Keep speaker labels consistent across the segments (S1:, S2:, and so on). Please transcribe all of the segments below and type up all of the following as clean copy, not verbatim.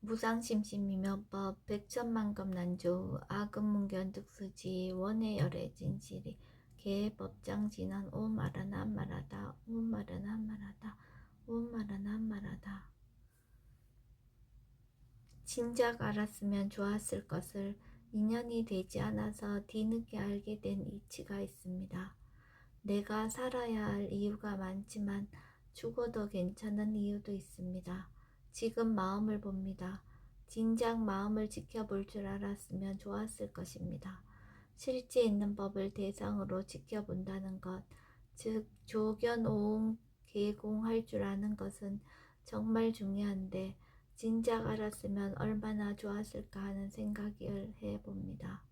S1: 무상심심이면법 백천만금난조 아금문견득수지 원해열애 진실이 개법장진한 오말은 한말하다 오말은 한말하다 오말은 한말하다. 진작 알았으면 좋았을 것을 인연이 되지 않아서 뒤늦게 알게 된 이치가 있습니다. 내가 살아야 할 이유가 많지만 죽어도 괜찮은 이유도 있습니다. 지금 마음을 봅니다. 진작 마음을 지켜볼 줄 알았으면 좋았을 것입니다. 실제 있는 법을 대상으로 지켜본다는 것, 즉 조견오응 개공할 줄 아는 것은 정말 중요한데 진작 알았으면 얼마나 좋았을까 하는 생각을 해봅니다.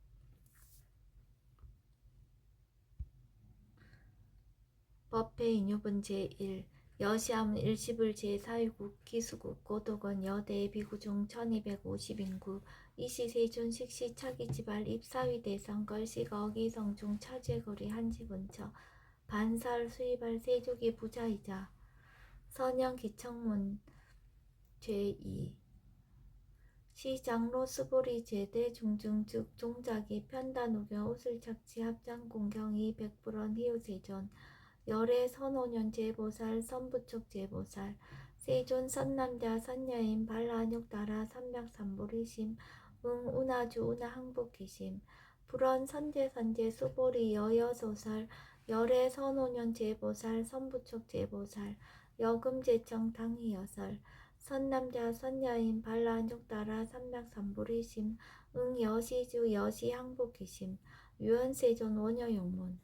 S1: 법회 인유분 제1 여시함 일시불 제4위국 기수국 고독원 여대 비구중 1250인구 이시세존 식시 차기지발 입사위 대상 걸식 어기성중 차죄거리 한지분처 반살 수입할 세족의 부자이자 선영 기청문 제2 시장로 스보리 제대 중중 즉 종자기 편단우경 우슬착지 합장공경이 백불원 희우세존 열애 선오년 제보살 선부촉 제보살 세존 선남자 선녀인 발한육따라 삼맥삼보리심 응운하주 운하항복기심 불원 선제선제 수보리 여여소설 열애 선오년 제보살 선부촉 제보살 여금제청 당희여설 선남자 선녀인 발란죽따라 삼맥삼보리심 응여시주 여시항복기심 유언세존 원여용문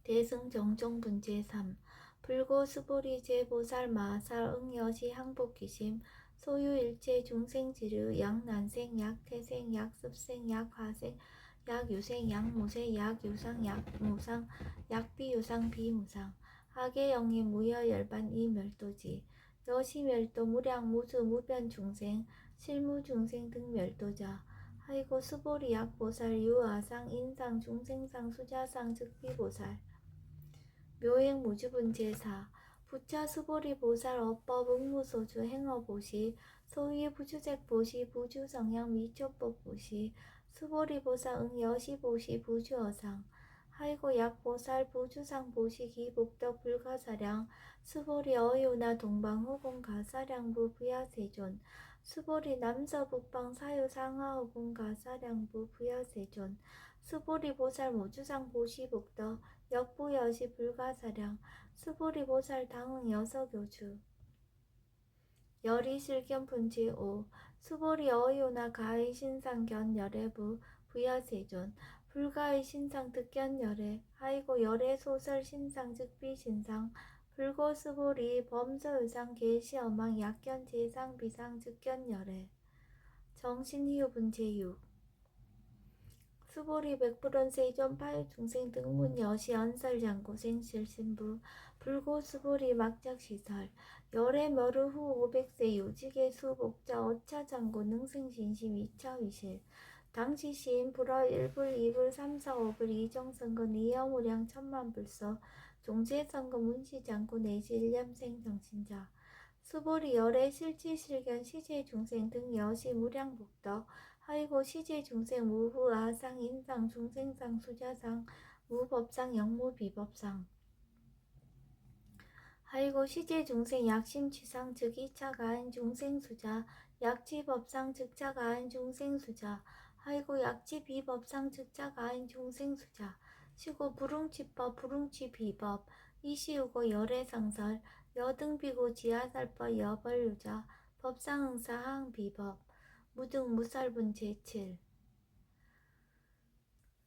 S1: 대승정종분 제3 불고수보리 제보살 마살 응여시 항복기심 소유일체 중생지르 약난생 약태생 약습생 약화생 약유생 약무생 약유상 약무상 약비유상 비무상 하계영이 무여열반 이멸도지 여시멸도 무량무수 무변중생 실무중생 등 멸도자 하이고 수보리 약보살 유아상 인상 중생상 수자상 즉비보살 묘행무주분 제4 부처 수보리 보살 어법 응무소주 행어보시 소위 부주잭보시 부주성향 미초법보시 수보리 보살 응여시보시 부주어상 하이고 약보살 부주상보시 기복덕 불가사량 수보리 어유나 동방후공 가사량부 부야세존 수보리 남서북방 사유상하후공 가사량부 부야세존 수보리 보살 모주상 보시복덕 역부여시 불가사량 수보리 보살 당응 여서교주 열이실견분 제5 수보리 어유나 가의 신상견 열애부 부야세존 불가의 신상 득견 열애 하이고 열애 소설 신상 즉비신상 불고 수보리 범서유상 계시어망 약견 제상 비상 즉견 열애 정신희유분 제6 수보리 백불원 세존 파유중생 등문 여시 언설장고생 실신부 불고 수보리 막작시설 열애 머르 후 500세 요직의 수복자 어차장고 능생신심 2차위실 당시 시인 불어 1불 2불 3, 4, 5불 이정선거 이여무량 천만불서 종제선거 문시장고 내시 일념생 정신자 수보리 열애 실지실견 시제중생 등 여시 무량복덕 하이고 시제중생 무후 아상 인상 중생상 수자상 무법상 영무비법상 하이고 시제중생 약심취상 즉 2차 가인 중생수자 약지법상 즉자 가인 중생수자 하이고 약지비법상 즉자 가인 중생수자 시고 불웅치법 불웅치비법 이시우고 열애상설 여등비고 지하살법 여벌유자 법상응사 하응비법 무등무살분 제7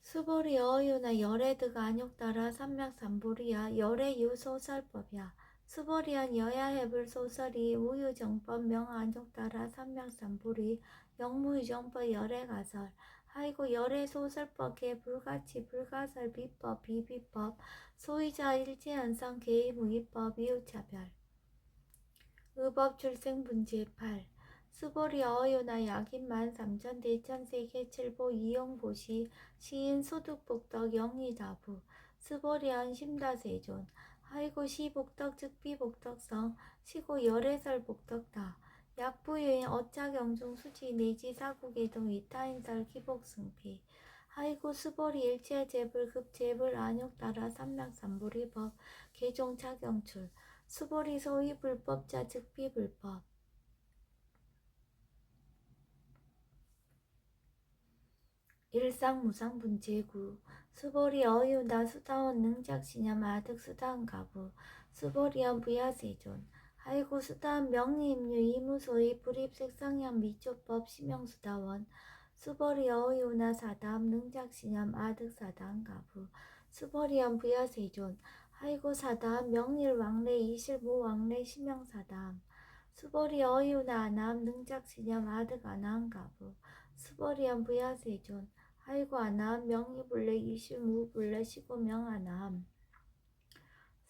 S1: 수보리 어유나 열애드가 안욕따라 삼맥삼보리야 열애유소설법이야 수보리한 여야해불 소설이 우유정법 명안욕따라 삼맥삼보리 영무유정법 열애가설 하이고 열애소설법계 불가치 불가설 비법 비비법 소위자 일제현상 개의무위법 이웃차별 의법 출생분 제8 수보리 어유나 약인만 삼천 대천세계 칠보 이용보시 시인 소득복덕 영리다부 수보리한 심다세존 하이고 시복덕 즉비복덕성 시고 열애설복덕다 약부유인 어차경중 수지 내지 사국의 등 위타인설 기복승피 하이고 수보리 일체 재불 급재불 안욕 따라 삼락삼보리법 개종 차경출 수보리 소위 불법자 즉비 불법 일상무상분제구 수보리 어유나 수다원 능작시념 아득 수다원 가부 수보리언 부야세존 하이고 수다원 명리임류 이무소의 불입색상형 미초법 심형수다원 수보리 어유나 사담 능작시념 아득 사담 가부 수보리언 부야세존 하이고 사담 명릴왕래 이실무왕래 심형사담 수보리 어유나 아남 능작시념 아득 아남 가부 수보리언 부야세존 하이고 아남 명의불래 이실무불래 시고명아남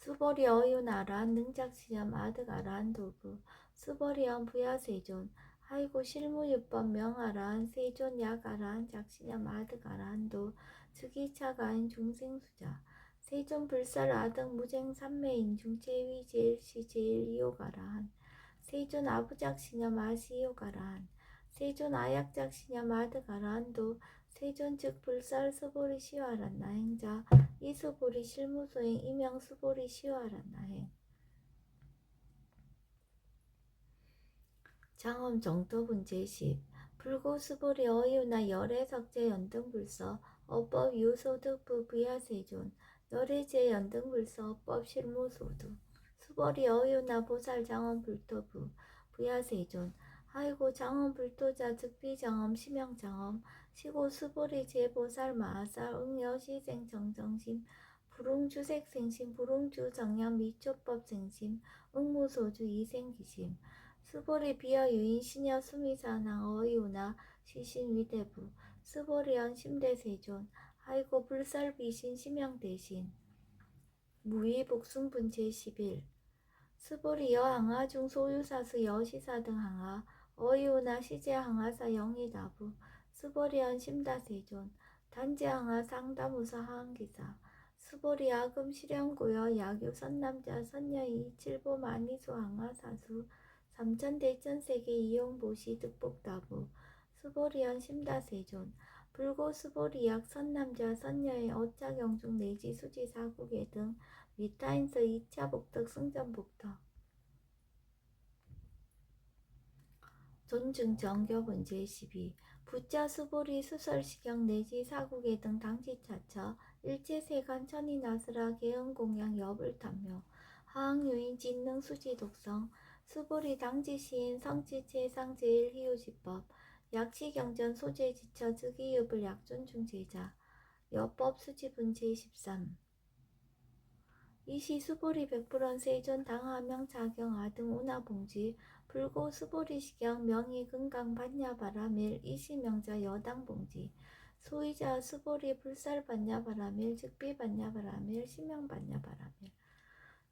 S1: 수보리 어유나란 능작시념 아득아란 도부 수보리언 부야세존 하이고 실무유법 명아란 세존 약아란 작시념 아득아란도 즉이차가인 중생수자 세존 불살 아득 무쟁 삼매인 중체위 제일시 제일이요가란 세존 아부작시념 아시요가란 세존 아약작시념 아득아란도 세존 즉 불살 수보리 시와란 나행자 이수보리 실무소행 이명 수보리 시와란 나행 장엄 정토분 제10 불고 수보리 어유나 열애 석재 연등불서 어법 유소득부 부야세존 열애제 연등불서 어법 실무소득 수보리 어유나 보살 장엄 불토부 부야세존 하이고 장엄 불토자 즉비장엄 심형장엄 시고 수보리 제보살 마하살 응여시생 정정심 불웅주색생심 불웅주 정량 미초법 생심 응무소주 이생기심 수보리 비어 유인 시녀 수미사나 어이우나 시신 위대부 수보리언 심대세존 하이고 불살비신 심형대신 무의 복순분 제11 수보리 여항하 중 소유사수 여시사 등 항하 어이우나 시제 항하사 영이다부 수보리언 심다세존 단지항하 상다무사 하항기사 수보리 아금 실현고여 야교 선남자 선녀이 칠보 만이소 항하 사수 삼천대천세계 이용보시 득복다부 수보리언 심다세존 불고 수보리약 선남자 선녀의 어짜경중 내지 수지 사국의 등 위타인서 2차 복덕 승전복덕 존중 정교분 제12 부자 수보리 수설시경 내지 사국의 등 당지차처 일제세간 천이나스라 개응공양 여불탐묘 하항유인 진능 수지독성 수보리 당지시인 성지체상 제일희우지법 약시경전 소재지처 즉이유불 약존중제자 여법 수지분 제13 이시 수보리 백불원 세존 당하명 자경 아등 운하봉지 불고 수보리시경 명의 금강 반야바라밀 이시명자 여당봉지 소이자 수보리 불살 반야바라밀 즉비 반야바라밀 심형 반야바라밀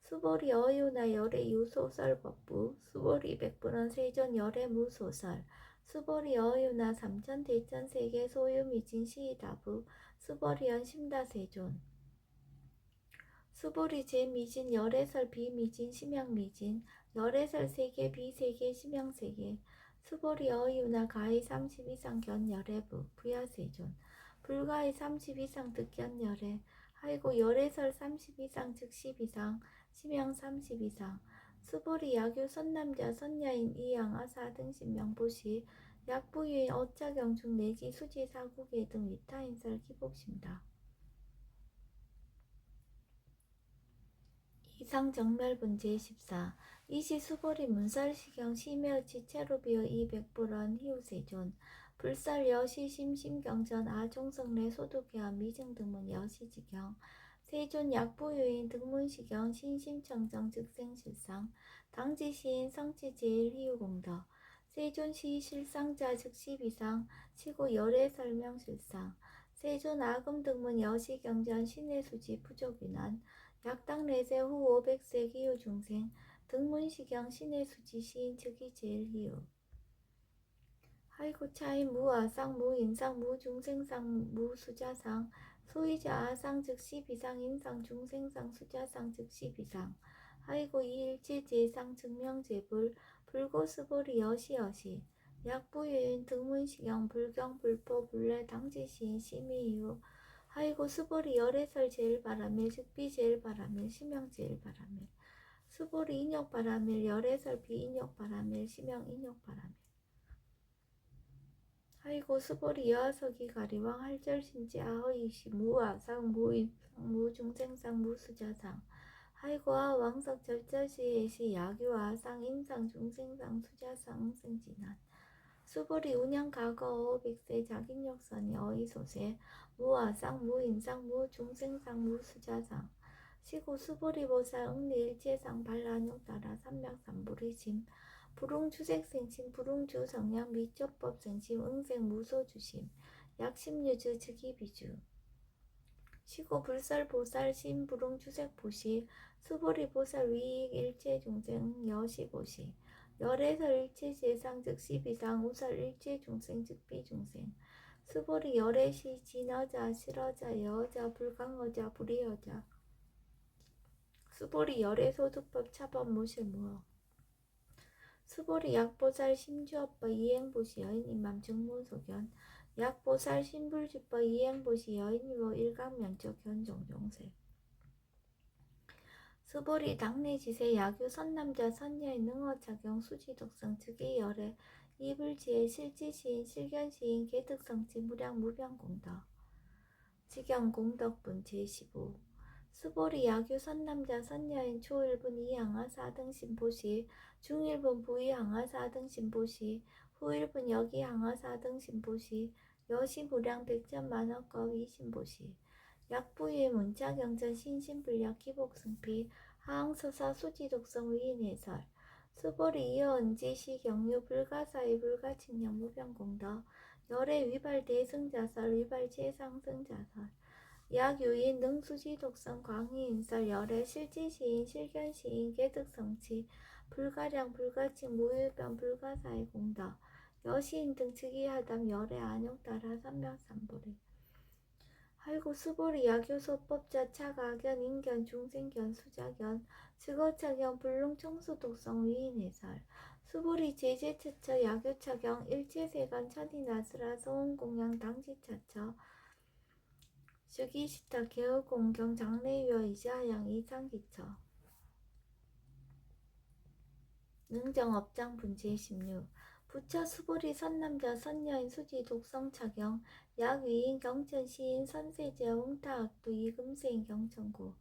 S1: 수보리 어유나 열애 유소설법부 수보리 백불원 세존 열애 무소설 수보리 어유나 삼천대천세계 소유미진 시이다부 수보리언 심다세존 수보리 제미진 열애설 비미진 심양미진 열애설 세계 비세계 심양세계 수보리 어유나 가히 30 이상 견 열애부 부야세존 불가히 30 이상 득견 열애 하이고 열애설 30 이상 즉 10 이상 심양 30 이상 수보리 야교 선남자 선녀인 이양아 4등 신명보시 약부유인 어짜경중 내지 수지 사국의 등 위타인설 기복심다 이상정멸분 제14 이시 수보리 문살시경 심여치 체로비어 200불원 희우세존 불살 여시심 심경전 아종성례 소득계와 미증등문 여시지경 세존 약부유인 등문시경 신심청정 즉생실상 당지시인 성치제일 희우공덕 세존 시실상자 즉시비상 시고 열애설명실상 세존 아금등문 여시경전 신의수지 부족인한 약당내세 후 500세 기후 중생 등문시경 신의 수지 시인 즉이 제일 희우 하이고 차인 무아상 무인상 무중생상 무수자상 소이자 아상 즉시 비상 인상 중생상 수자상 즉시 비상 하이고 이일체 제상 증명제불 불고스보리 여시여시 약부유인 등문식영 불경 불포 불례 당지시인 심의이유 하이고 수보리 열애설 제일 바라밀 즉비 제일 바라밀 심영 제일 바라밀 수보리 인욕 바라밀 열애설 비인욕 바라밀 심영 인욕 바라밀 하이고 수보리 여하석이 가리왕 할절신지 아허이시 무아상 무인상 무중생상 무수자상 하이고 아왕석 절절시에시 야규아상 인상 중생상 수자상 응생진한 수보리 운양 과거 어백세 자긴욕선이 어이소세 무아상 무인상 무중생상 무수자상 시고 수보리보살 응리일체상 반란욕 따라 삼명삼보리심 불웅주색생심 불웅주성량 미처법생심 응생 무소주심 약심유주 즉이비주 시고 불설보살 심불웅주색보시 수보리보살 위익 일체중생 여시보시 열애설 일체재상 즉시비상 우설 일체중생 즉비중생 수보리 열애시 진어자 실어자 여자 불강어자 불의어자 수보리 열애소득법 차법 무실무어 수보리 약보살 심주업법 이행보시 여인임맘 증문소견 약보살 신불주법 이행보시 여인이모 일강면적 현종종세 수보리 당내지세 야규 선남자 선녀의 능어작용 수지독성 즉의 열애 이불지의 실지시인 실견시인 개득성치 무량 무병공덕 직영공덕분 제15 수보리 야규 선남자 선녀인 초일분 이항하 4등 신보시 중일분 부이항하 4등 신보시 후일분 여기항하 4등 신보시 여시무량 백전만억겁 이신보시 약부유의 문자경전 신신불약 기복승피 하항서사 수지독성 위인해설 수보리 이어은지 시경유 불가사의 불가칭령 무병공덕 열애 위발 대승자설 위발 최상승자설 약유인 능수지독성 광희인설 열애 실지시인 실견시인 개득성치 불가량 불가칭 무유변 불가사의 공덕 여시인 등 즉위하담 열애 안욕 따라 삼명삼보리 하이고 수보리 야교소법자 차가견 인견 중생견 수자견 즉어차견 불능청수독성 위인해설 수보리 제제처처 야교차경 일체세간 천이나스라 소원공양 당지차처 즉이시타 개어공경 장래유어 이자양 이상기처 능정업장 분제 16 부처 수보리 선남자 선녀인 수지 독성차경 약위인 경천시인 선세제업 웅타악도 이금세인 경천고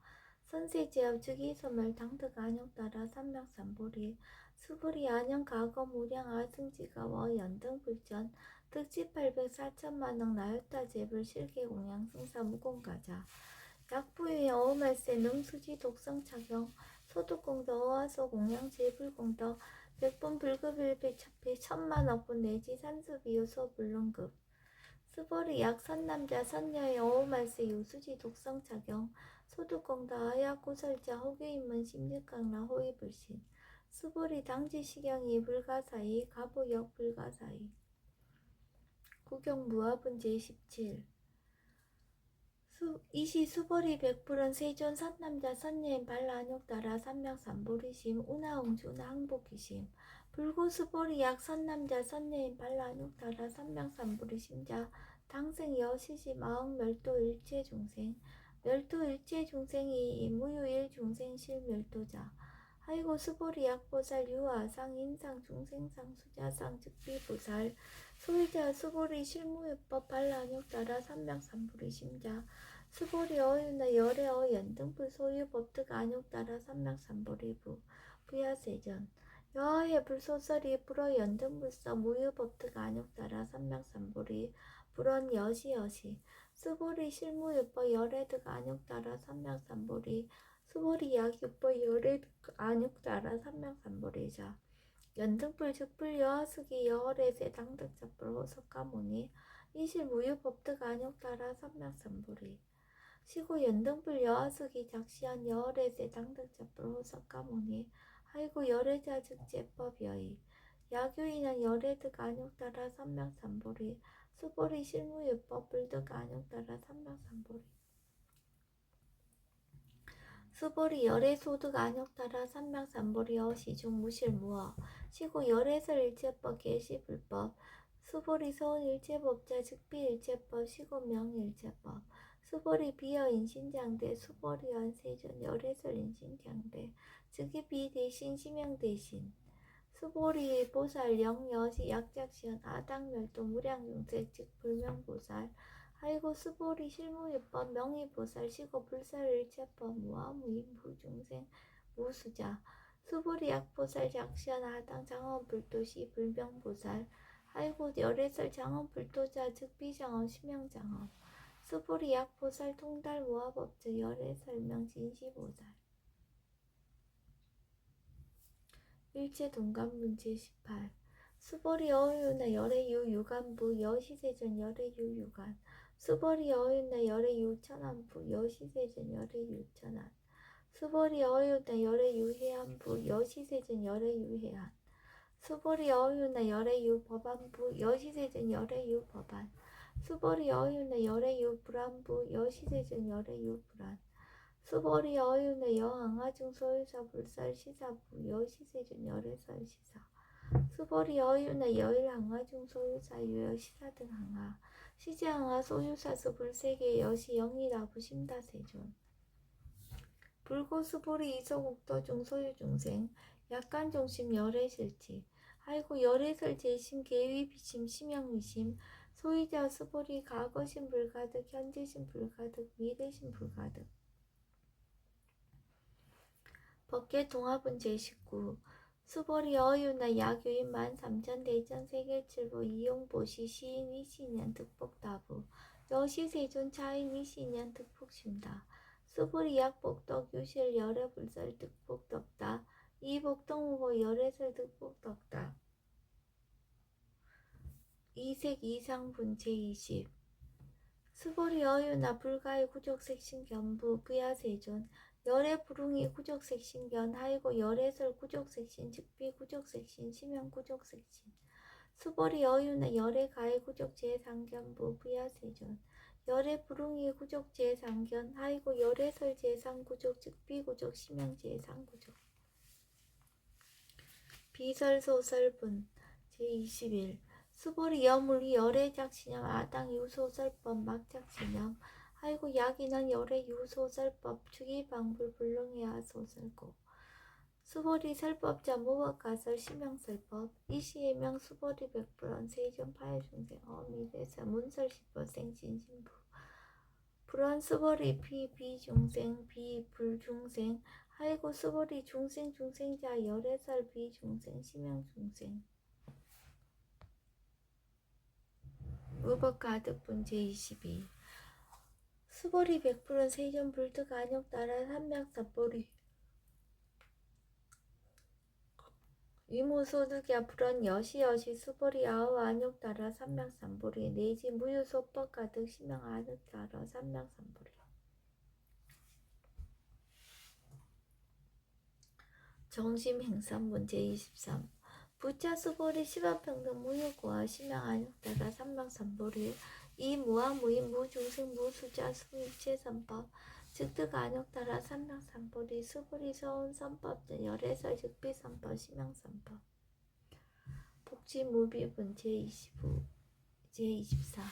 S1: 선세제업 즉이소멸 당득 안욕 따라 삼명삼보리 수보리 안영 과거 무량 아승지가워 연등불전 득지 800 4천만억 나였다 제불 실계공양 승사 무공가자 약부유의 어음할세 능수지 독성차경 소득공덕 어화소 공양 제불공덕 백분 불급일배 첩회 천만억분 내지 산수비유 소불능급 수보리 약 선남자 선녀의 어음할세 유수지 독성차경 소득공덕 아야고설자 호계인문 심직강라 호위불신 수보리 당지시경이 불가사이 가보역 불가사이 구경무화분 제17 이시 수보리 백불은 세존 선남자 선녀인 발라안욕 따라 삼명삼보리심 운하웅주나 항복기심 불고수보리 약 선남자 선녀인 발라안욕 따라 삼명삼보리심자 당생 여시심 아흥 멸도 일체중생 멸도 일체중생이 무유일 중생실 멸도자 하이고 수보리 약보살 유아상 인상 중생상 수자상 즉비보살 소유자 수보리 실무유법 발라안욕 따라 삼명삼보리심자 수보리 어유나 열애 어연등불 소유법득 안욕 따라 삼명삼보리부 부야세전 여하의 불소설이 불어 연등불서 무유법득 안욕 따라 삼명삼보리 불언 여시여시 수보리 실무유법 열애득 안욕 따라 삼명삼보리 수보리 약유법 열애득 안욕 따라 삼명삼보리자 연등불 즉불 여하수기 여월에세 당득잡불 호석가모니 이실 무유법득 안욕 따라 삼명삼보리 시고 연등불 여하수기 작시한 여월에세 당득잡불 호석가모니 하이고 열애자 즉제법 여의 야교인한 열애득 안욕 따라 삼명삼보리 수보리 실무유법 불득 안욕 따라 삼명삼보리 수보리 열의 소득 안욕 따라 삼명삼보리 어시중 무실무어 시고 열애설 일체법 계시불법 수보리 서운 일체법자 즉비 일체법 시고 명일체법 수보리 비어 인신장대 수보리 연세전 열애설 인신장대 즉이 비 대신 시명 대신 수보리 보살 영여시 약작시연 아당멸도 무량용색 즉 불명보살 아이고 수보리 실무유법 명의보살 시고 불살일체법 무아무인 부중생 무수자 수보리 약보살 작시연 아당 장엄불도시 불명보살 아이고 열애설 장엄불도자 즉 비장엄 심형장엄 수보리 약보살 통달 무아법즉 열애설명 진시보살 일체 동간문 제18 수보리 어유나 열애유 유간부 여시세전 열애유 유간 수보리 어유나 열애유 천안부 여시세전 열애유 천안 수보리 어유나 열애유 해안부 여시세전 열애유 해안 수보리 어유나 열애유 법안부 여시세전 열애유 법안 수보리 어유나 열애유 불안부 여시세전 열애유 불안 수보리 어유나 여항아중 소유사 불살 시사부 여시세준 열애설 시사 수보리 어유나 여일항아중 소유사 유여 시사 등 항아 시제항아 소유사수 불세계 여시 영이라부 심다세존 불고 수보리 이소국도중 소유중생 약간중심 열애실지 아이고 열애설 제심 계위 비심 심영위심 소유자 수보리 과거심 불가득 현재심 불가득 미래심 불가득 법계 동합은 제19 수보리 어유나 야교인 13,000 대전 세계칠보 이용보시 시인 이시년 득복다부 여시세존 차인 이시년 득복심다 수보리 약복덕 유실 열애불설 득복덕다 이복동후보 열애설 득복덕다 이색 이상분 제20 수보리 어유나 불가의 구족색신 견부 부야세존 열애 불웅이 구족색신견 하이고 열애설 구족색신 즉비 구족색신 시명 구족색신 수보리 어유나 열애 가해 구족 제상견부 부야세존 열애 불웅이 구족 제상견 하이고 열애설 제상 구족 즉비 구족 시명 제상 구족 비설소설분 제21 수보리 여물이 열애 작신염 아당 유소설법 막작신염 아이고 약인은 열애 유소설법 추기방불 불능해야 소설고 수보리 설법자 무법가설 심형설법 이시해명 수보리 백불언 세존 파해중생 어미대사 문설시법 생진신부 불언 수보리 비중생 비불중생 아이고 수보리 중생자 열애설 비중생 심형중생 무법가득분 제22 수보리 백불은 세존 불득 안욕 따라 삼명사보리 위무소득야 불언 여시여시 수보리 아우 안욕 따라 삼명삼보리 내지 무유소법 가득 시명 안욕 따라 삼명삼보리 정심행산문 제23 부차 수보리 시바평등 무유고와 시명 안욕 따라 삼명삼보리 이 무아무인 무중생 무수자 수일체선법 즉득 안욕 따라 삼명삼보리 수보리 서운 선법 열애설 즉비선법 시명선법 복지무비분 제25 제24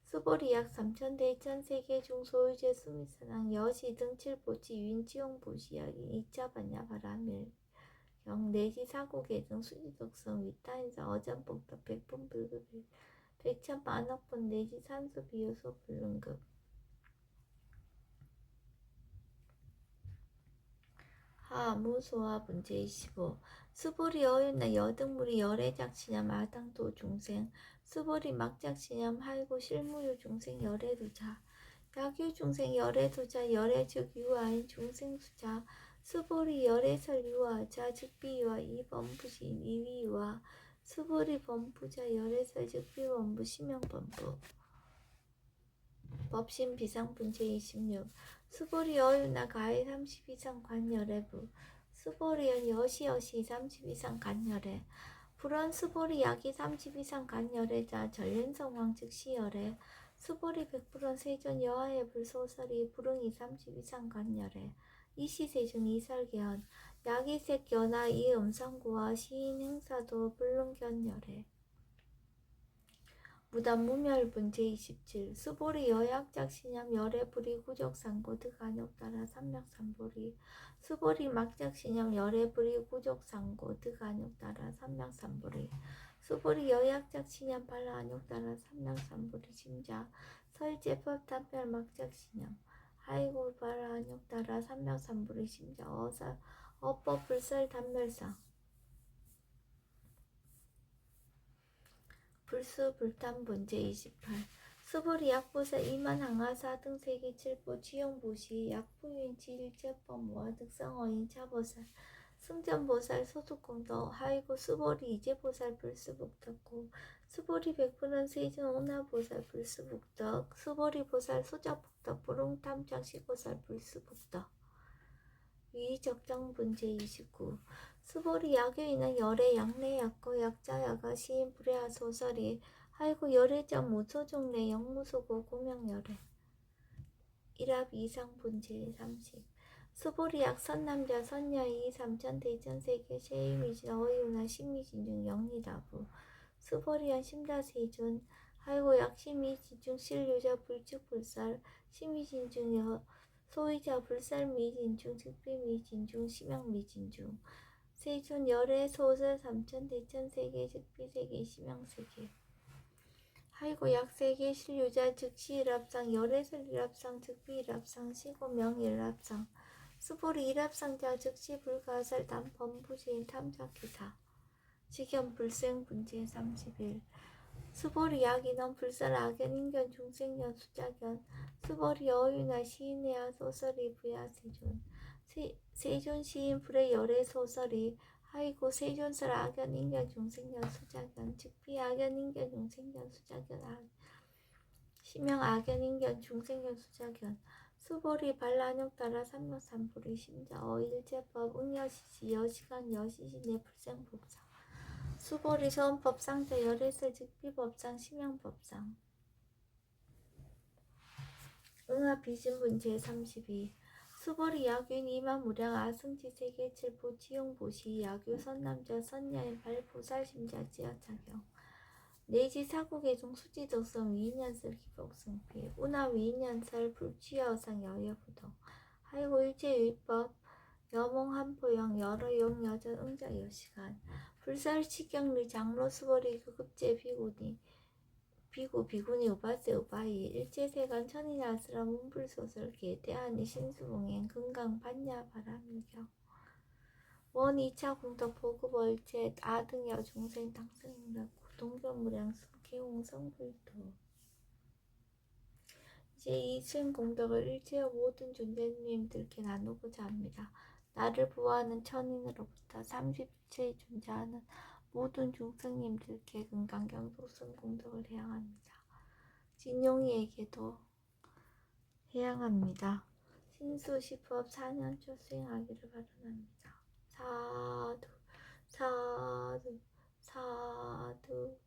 S1: 수보리 약 3,000 대천 세계 중 소유제 수미선왕 여시 등 칠보치 유인치용 보시약이 2차 반야 바라밀 경 내지 사고계 등 수지독성 위타인사 어전복덕 백분 불급 백천 만억분 내지 산소 비효소 불능급 하무소화 문제 25 수보리 어윤나 여등물이 열애작신염 아당도 중생 수보리 막작신염 하이고 실무유 중생 열애두자 약유 중생 열애두자 열애즉 유아인 중생수자 수보리 열애설 유아자 즉비유아 이범부신 이위유아 수보리 범부자 열애설 즉비범부 시명범부 법신 비상분 제26 수보리 어유나 가해 30 이상 관열애부 수보리연 여시여시 30 이상 간열애 불언 수보리 약이 30 이상 간열애자 전륜성황 즉시열애 수보리 백불언 세존 여하의 불소설이 불응이 30 이상 간열애 이시세존 이설견 야기색견아 이음성구와 시인행사도 불능견열애 무단무멸분 제27 수보리 여약작신ям 열애불이 구족상고 득안욕따라 삼명삼보리 수보리 막작신ям 열애불이 구족상고 득안욕따라 삼명삼보리 수보리 여약작신ям 발라안욕따라 삼명삼보리 심자 설제법 단별 막작신ям 하이고 발라안욕따라 삼명삼보리 심자 어사 어법 불설 단멸상 불수 불탄분 제28 수보리 약보사 이만 항하사 등세기 칠보 지용보시 약부인 지일제법모와 득성어인 차보살 승전보살 소득공덕 하이고 수보리 이제보살 불수복덕고 수보리 백분은 세존 오나보살 불수복덕 수보리 보살 소작복덕 부릉탐장시보살 불수복덕 위적정분 제29 수보리 야교인은 열애 양내 약거 약자야가 시인 불애하 소설이 하이고 열애점 무소종래 영무소고 고명열애 일합 이상분 제30 수보리 약 선남자 선녀이 삼천대천세계 셰이미지 어이우나 심미진중 영리다부 수보리한 심다세존 하이고 약 심미진중 실류자 불축불살 심미진중 소위자 불살미진중 즉비미진중 심양미진중 세존 열애 소설 삼천대천세계 즉비세계 심양세계 하이고 약세계 실류자 즉시일합상 열애설일합상 즉비일합상 시고명일합상 수보리 일합상자 즉시불가살 단범부지인 탐작기사 직연불생분제 31 수보리 약인원 불살 악연인견 중생년 수자견 수보리 어유나 시인의하 소설이 부야세존 세존 시인 불의 열애 소설이 하이고 세존설 악연인견 중생년 수자견 즉비 악연인견 중생년 수자견 시명 악연인견 중생년 수자견 수보리 발란욕따라 삼명삼보리 심자 어일제법 응여시시 여시간 여시시내 불생법상 수보리 서원법상자 열애설 즉비법상 심양법상 응합비진분 제32 수보리 야규인 이만무량 아승지세계 칠보 지용보시 야규 선남자 선녀인 발보살심자 지하차경 내지 사국의종 수지덕성 위인연설 기복승피 운하 위인연설 불취여상 여여부동 하이고 일제유의법 여몽한포영 여러용 여전 응자여시간 불살치경리 장로 수보리 그급제 비구니 우바세 우바이 일제세간 천인아스라 문불소설계 대한이 신수봉행 금강 반야 바람일경 원 2차 공덕 보급월제 아등여 중생 당승인락 동견무량 개홍 성불도 이제 이 층 공덕을 일체의 모든 존재님들께 나누고자 합니다. 나를 보호하는 천인으로부터 30체 존재하는 모든 중생님들께 금강경속성 공덕을 해양합니다. 진용이에게도 해양합니다. 신수시법 4년초 수행하기를 바랍니다. 사두 사두 사두